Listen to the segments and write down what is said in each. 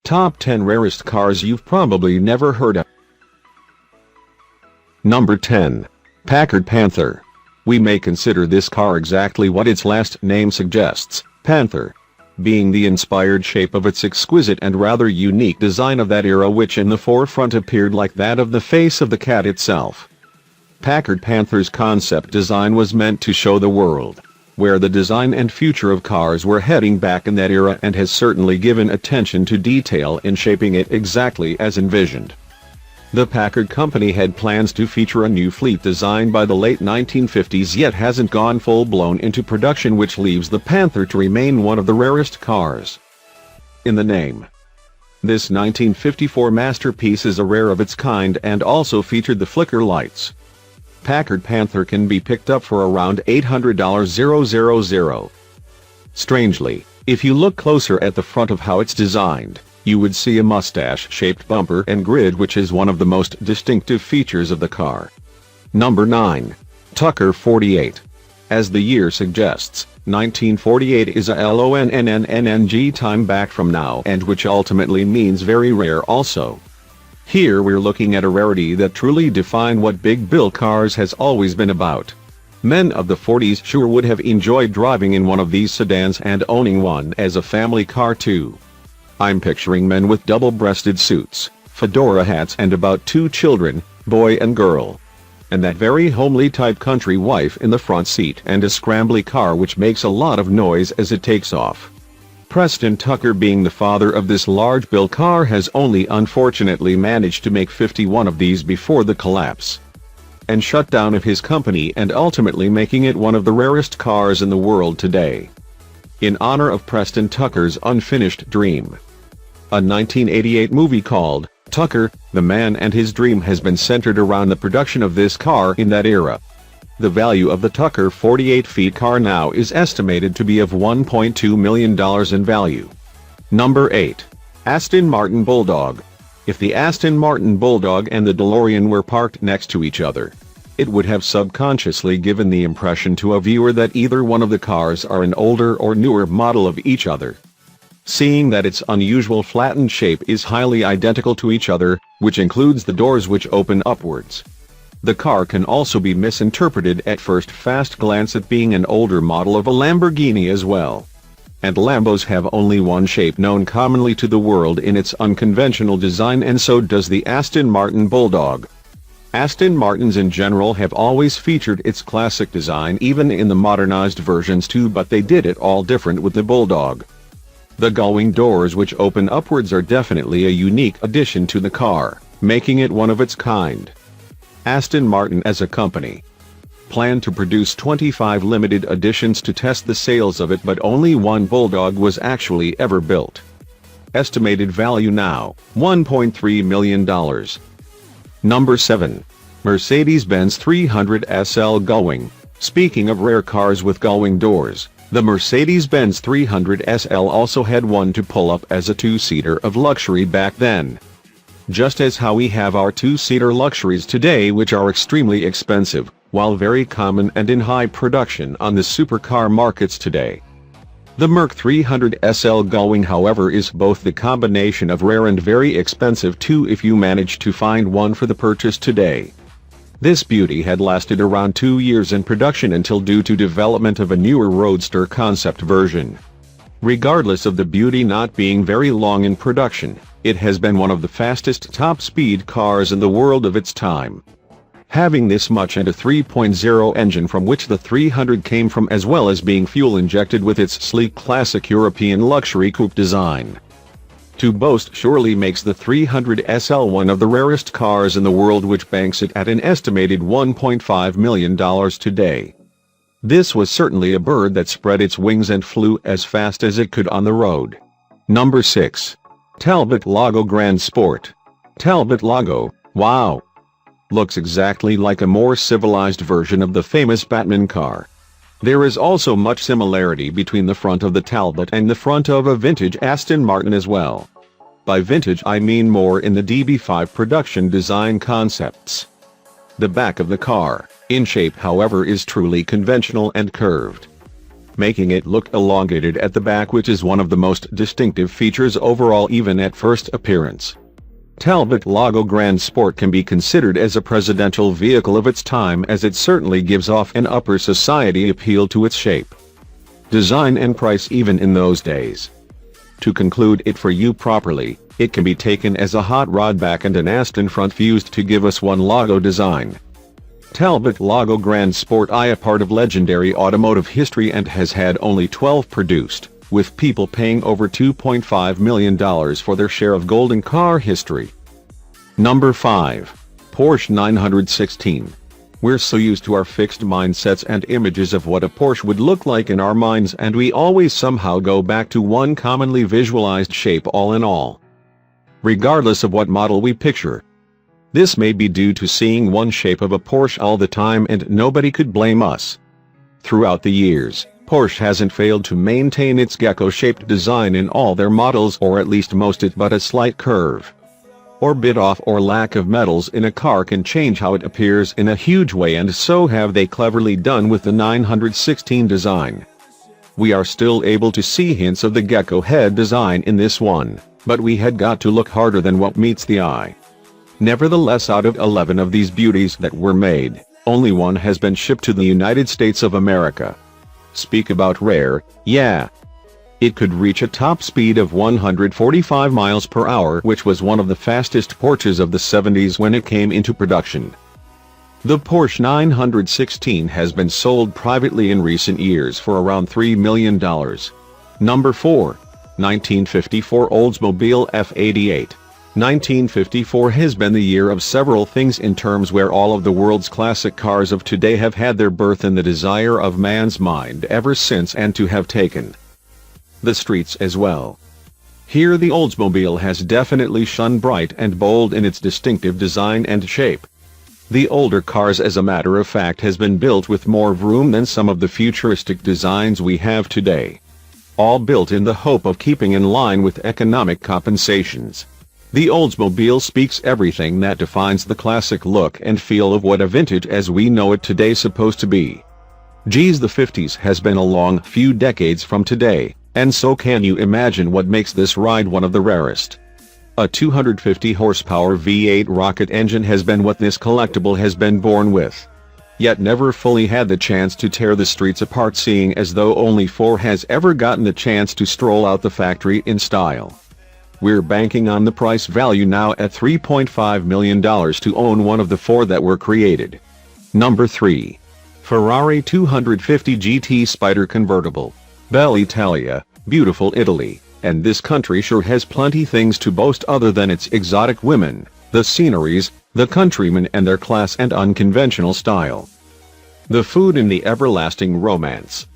Top 10 Rarest Cars You've Probably Never Heard of. Number 10. Packard Panther. We may consider this car exactly what its last name suggests, Panther, being the inspired shape of its exquisite and rather unique design of that era, which in the forefront appeared like that of the face of the cat itself. Packard Panther's concept design was meant to show the world where the design and future of cars were heading back in that era, and has certainly given attention to detail in shaping it exactly as envisioned. The Packard company had plans to feature a new fleet design by the late 1950s, yet hasn't gone full-blown into production, which leaves the Panther to remain one of the rarest cars in the name. This 1954 masterpiece is a rare of its kind and also featured the flicker lights. Packard Panther can be picked up for around $800,000. Strangely, if you look closer at the front of how it's designed, you would see a mustache-shaped bumper and grid, which is one of the most distinctive features of the car. Number 9. Tucker 48. As the year suggests, 1948 is a long time back from now, and which ultimately means very rare also. Here we're looking at a rarity that truly defined what big bill cars has always been about. Men of the 40s sure would have enjoyed driving in one of these sedans and owning one as a family car too. I'm picturing men with double-breasted suits, fedora hats, and about 2 children, boy and girl. And that very homely type country wife in the front seat, and a scrambly car which makes a lot of noise as it takes off. Preston Tucker, being the father of this large bill car, has only unfortunately managed to make 51 of these before the collapse and shutdown of his company, and ultimately making it one of the rarest cars in the world today. In honor of Preston Tucker's unfinished dream, a 1988 movie called Tucker, the Man and His Dream has been centered around the production of this car in that era. The value of the Tucker 48 feet car now is estimated to be of $1.2 million in value. Number 8. Aston Martin Bulldog. If the Aston Martin Bulldog and the DeLorean were parked next to each other, it would have subconsciously given the impression to a viewer that either one of the cars are an older or newer model of each other. Seeing that its unusual flattened shape is highly identical to each other, which includes the doors which open upwards, the car can also be misinterpreted at first fast glance at being an older model of a Lamborghini as well. And Lambos have only one shape known commonly to the world in its unconventional design, and so does the Aston Martin Bulldog. Aston Martins in general have always featured its classic design, even in the modernized versions too, but they did it all different with the Bulldog. The gullwing doors which open upwards are definitely a unique addition to the car, making it one of its kind. Aston Martin as a company planned to produce 25 limited editions to test the sales of it, but only one Bulldog was actually ever built. Estimated value now, $1.3 million. Number 7. Mercedes-Benz 300 SL Gullwing. Speaking of rare cars with gullwing doors, the Mercedes-Benz 300 SL also had one to pull up as a 2-seater of luxury back then. Just as how we have our 2-seater luxuries today, which are extremely expensive, while very common and in high production on the supercar markets today. The Merc 300 SL Gullwing, however, is both the combination of rare and very expensive too, if you manage to find one for the purchase today. This beauty had lasted around 2 years in production until, due to development of a newer Roadster concept version. Regardless of the beauty not being very long in production, it has been one of the fastest top-speed cars in the world of its time. Having this much and a 3.0 engine from which the 300 came from, as well as being fuel-injected with its sleek classic European luxury coupe design, to boast surely makes the 300 SL one of the rarest cars in the world, which banks it at an estimated $1.5 million today. This was certainly a bird that spread its wings and flew as fast as it could on the road. Number 6. Talbot Lago Grand Sport. Talbot Lago, wow! Looks exactly like a more civilized version of the famous Batman car. There is also much similarity between the front of the Talbot and the front of a vintage Aston Martin as well. By vintage I mean more in the DB5 production design concepts. The back of the car, in shape however, is truly conventional and curved. making it look elongated at the back, which is one of the most distinctive features overall even at first appearance. Talbot Lago Grand Sport can be considered as a presidential vehicle of its time, as it certainly gives off an upper society appeal to its shape, design and price even in those days. To conclude it for you properly, it can be taken as a hot rod back and an Aston front fused to give us one Lago design. Talbot Lago Grand Sport is a part of legendary automotive history and has had only 12 produced, with people paying over $2.5 million for their share of golden car history. Number 5. Porsche 916. We're so used to our fixed mindsets and images of what a Porsche would look like in our minds, and we always somehow go back to one commonly visualized shape all in all, regardless of what model we picture. This may be due to seeing one shape of a Porsche all the time, and nobody could blame us. Throughout the years, Porsche hasn't failed to maintain its gecko-shaped design in all their models, or at least most it, but a slight curve or bit off or lack of metals in a car can change how it appears in a huge way, and so have they cleverly done with the 916 design. We are still able to see hints of the gecko head design in this one, but we had got to look harder than what meets the eye. Nevertheless, out of 11 of these beauties that were made, only one has been shipped to the United States of America. Speak about rare, yeah. It could reach a top speed of 145 miles per hour, which was one of the fastest Porsches of the 70s when it came into production. The Porsche 916 has been sold privately in recent years for around $3 million. Number 4. 1954 Oldsmobile F88. 1954 has been the year of several things in terms where all of the world's classic cars of today have had their birth in the desire of man's mind ever since, and to have taken the streets as well. Here the Oldsmobile has definitely shone bright and bold in its distinctive design and shape. The older cars, as a matter of fact, has been built with more vroom than some of the futuristic designs we have today, all built in the hope of keeping in line with economic compensations. The Oldsmobile speaks everything that defines the classic look and feel of what a vintage as we know it today is supposed to be. Geez, the 50s has been a long few decades from today, and so can you imagine what makes this ride one of the rarest. A 250 horsepower V8 rocket engine has been what this collectible has been born with, yet never fully had the chance to tear the streets apart, seeing as though only 4 has ever gotten the chance to stroll out the factory in style. We're banking on the price value now at $3.5 million to own one of the 4 that were created. Number 3. Ferrari 250 GT Spider Convertible. Bell'Italia, beautiful Italy, and this country sure has plenty things to boast other than its exotic women, the sceneries, the countrymen and their class and unconventional style, the food and the everlasting romance.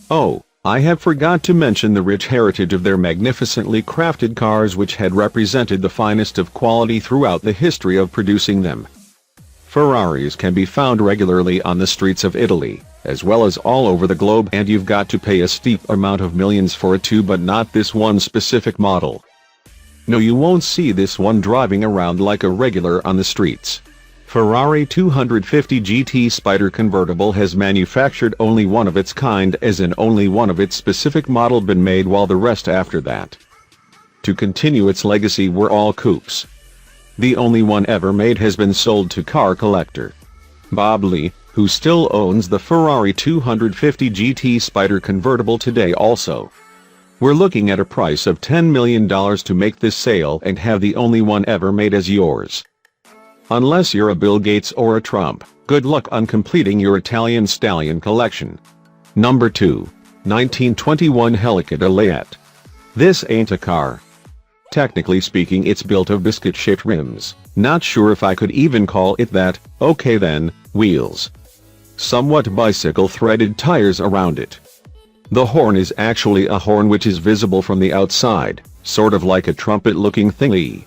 Oh, I have forgot to mention the rich heritage of their magnificently crafted cars, which had represented the finest of quality throughout the history of producing them. Ferraris can be found regularly on the streets of Italy, as well as all over the globe, and you've got to pay a steep amount of millions for it too, but not this one specific model. No, you won't see this one driving around like a regular on the streets. Ferrari 250 GT Spider Convertible has manufactured only one of its kind, as in only one of its specific model been made, while the rest after that, to continue its legacy, were all coupes. The only one ever made has been sold to car collector Bob Lee, who still owns the Ferrari 250 GT Spider Convertible today also. We're looking at a price of $10 million to make this sale and have the only one ever made as yours. Unless you're a Bill Gates or a Trump, good luck on completing your Italian stallion collection. Number 2. 1921 Helica Cataleya. This ain't a car. Technically speaking, it's built of biscuit-shaped rims. Not sure if I could even call it that. Okay then, wheels. Somewhat bicycle threaded tires around it. The horn is actually a horn which is visible from the outside, sort of like a trumpet-looking thingy.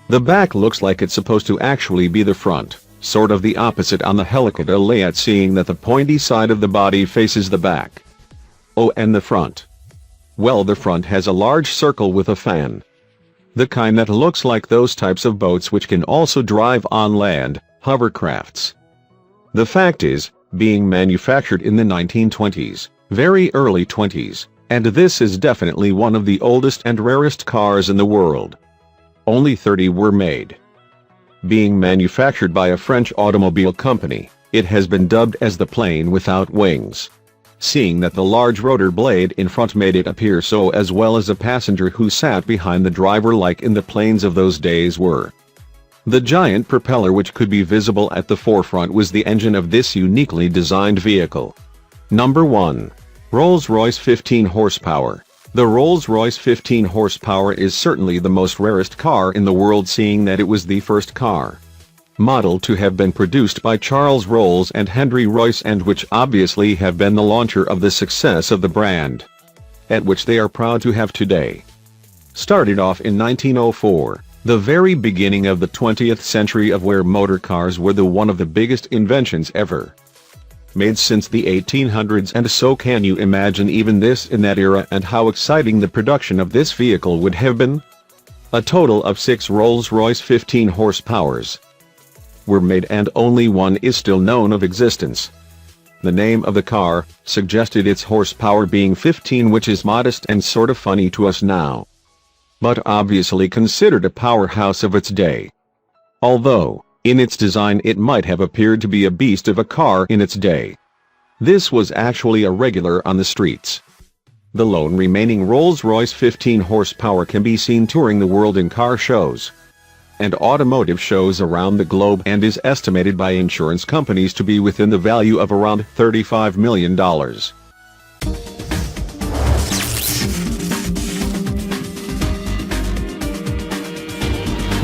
The back looks like it's supposed to actually be the front, sort of the opposite on the Helica Cataleya, seeing that the pointy side of the body faces the back. Oh, and the front. Well, the front has a large circle with a fan. The kind that looks like those types of boats which can also drive on land, hovercrafts. The fact is, being manufactured in the 1920s, very early 20s, and this is definitely one of the oldest and rarest cars in the world. Only 30 were made. Being manufactured by a French automobile company, it has been dubbed as the plane without wings, seeing that the large rotor blade in front made it appear so, as well as a passenger who sat behind the driver like in the planes of those days were. The giant propeller which could be visible at the forefront was the engine of this uniquely designed vehicle. Number 1. Rolls-Royce 15 horsepower. The Rolls-Royce 15 horsepower is certainly the most rarest car in the world, seeing that it was the first car model to have been produced by Charles Rolls and Henry Royce, and which obviously have been the launcher of the success of the brand, at which they are proud to have today. Started off in 1904, the very beginning of the 20th century, of where motor cars were one of the biggest inventions ever made since the 1800s, and so can you imagine even this in that era and how exciting the production of this vehicle would have been? A total of 6 Rolls-Royce 15 horsepowers were made, and only one is still known of existence. The name of the car suggested its horsepower being 15, which is modest and sort of funny to us now, but obviously considered a powerhouse of its day. Although, in its design it might have appeared to be a beast of a car in its day, this was actually a regular on the streets. The lone remaining Rolls-Royce 15 horsepower can be seen touring the world in car shows and automotive shows around the globe, and is estimated by insurance companies to be within the value of around $35 million.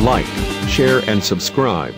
Like, share and subscribe.